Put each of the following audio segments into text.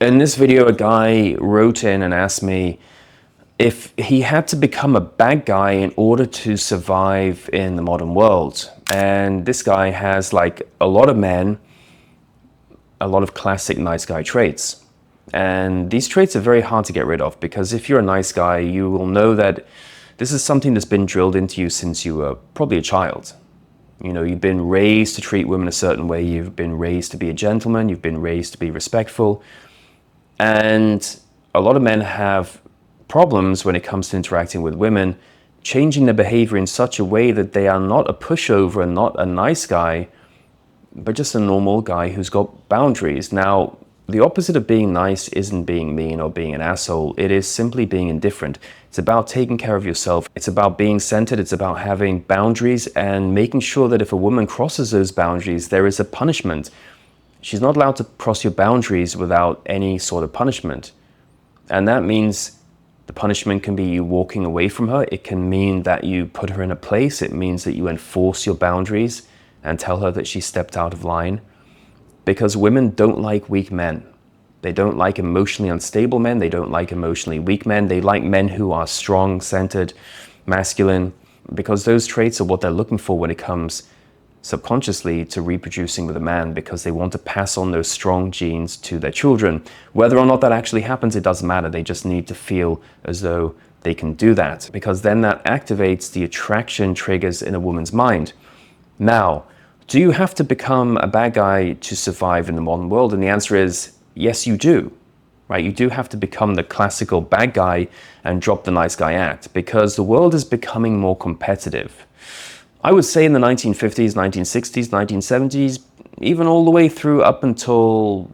In this video, a guy wrote in and asked me if he had to become a bad guy in order to survive in the modern world. And this guy has, like a lot of men, a lot of classic nice guy traits. And these traits are very hard to get rid of, because if you're a nice guy, you will know that this is something that's been drilled into you since you were probably a child. You know, you've been raised to treat women a certain way. You've been raised to be a gentleman. You've been raised to be respectful. And a lot of men have problems when it comes to interacting with women, changing their behavior in such a way that they are not a pushover and not a nice guy, but just a normal guy who's got boundaries. Now, the opposite of being nice isn't being mean or being an asshole. It is simply being indifferent. It's about taking care of yourself. It's about being centered. It's about having boundaries and making sure that if a woman crosses those boundaries, there is a punishment. She's not allowed to cross your boundaries without any sort of punishment. And that means the punishment can be you walking away from her. It can mean that you put her in a place. It means that you enforce your boundaries and tell her that she stepped out of line. Because women don't like weak men. They don't like emotionally unstable men. They don't like emotionally weak men. They like men who are strong, centered, masculine, because those traits are what they're looking for when it comes subconsciously to reproducing with a man, because they want to pass on those strong genes to their children. Whether or not that actually happens, it doesn't matter. They just need to feel as though they can do that, because then that activates the attraction triggers in a woman's mind. Now, do you have to become a bad guy to survive in the modern world? And the answer is yes, you do. Right? You do have to become the classical bad guy and drop the nice guy act, because the world is becoming more competitive. I would say in the 1950s, 1960s, 1970s, even all the way through up until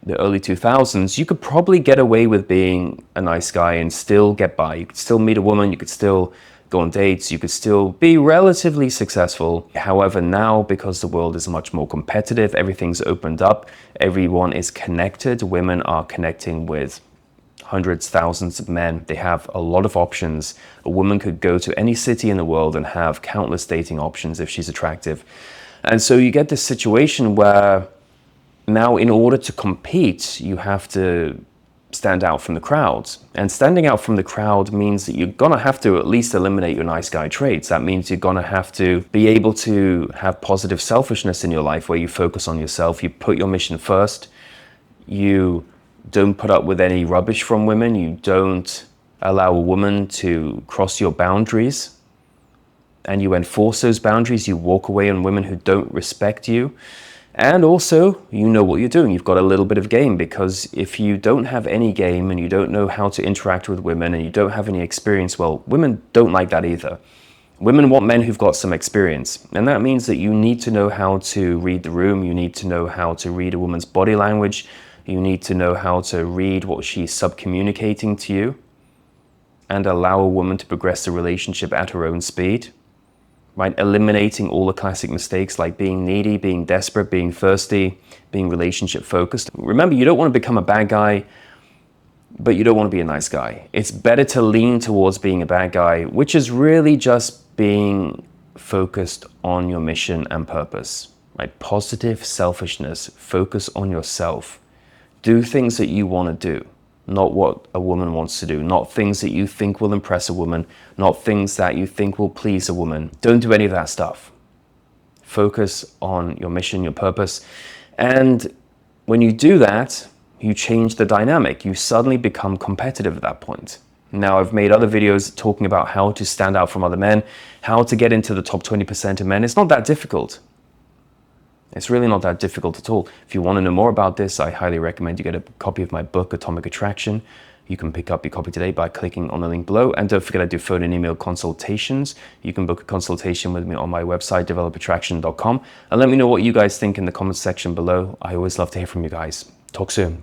the early 2000s, you could probably get away with being a nice guy and still get by. You could still meet a woman, you could still go on dates, you could still be relatively successful. However, now, because the world is much more competitive, everything's opened up, everyone is connected, women are connecting with hundreds, thousands of men. They have a lot of options. A woman could go to any city in the world and have countless dating options if she's attractive. And so you get this situation where now, in order to compete, you have to stand out from the crowd. And standing out from the crowd means that you're gonna have to at least eliminate your nice guy traits. That means you're gonna have to be able to have positive selfishness in your life, where you focus on yourself, you put your mission first, you don't put up with any rubbish from women. You don't allow a woman to cross your boundaries, and you enforce those boundaries. You walk away on women who don't respect you. And also, you know what you're doing. You've got a little bit of game, because if you don't have any game and you don't know how to interact with women and you don't have any experience, well, women don't like that either. Women want men who've got some experience. And that means that you need to know how to read the room. You need to know how to read a woman's body language. You need to know how to read what she's sub-communicating to you and allow a woman to progress the relationship at her own speed, right? Eliminating all the classic mistakes like being needy, being desperate, being thirsty, being relationship focused. Remember, you don't want to become a bad guy, but you don't want to be a nice guy. It's better to lean towards being a bad guy, which is really just being focused on your mission and purpose, right? Positive selfishness, focus on yourself. Do things that you want to do, not what a woman wants to do, not things that you think will impress a woman, not things that you think will please a woman. Don't do any of that stuff. Focus on your mission, your purpose. And when you do that, you change the dynamic. You suddenly become competitive at that point. Now, I've made other videos talking about how to stand out from other men, how to get into the top 20% of men. It's not that difficult. It's really not that difficult at all. If you want to know more about this, I highly recommend you get a copy of my book, Atomic Attraction. You can pick up your copy today by clicking on the link below. And don't forget, I do phone and email consultations. You can book a consultation with me on my website, developattraction.com. And let me know what you guys think in the comments section below. I always love to hear from you guys. Talk soon.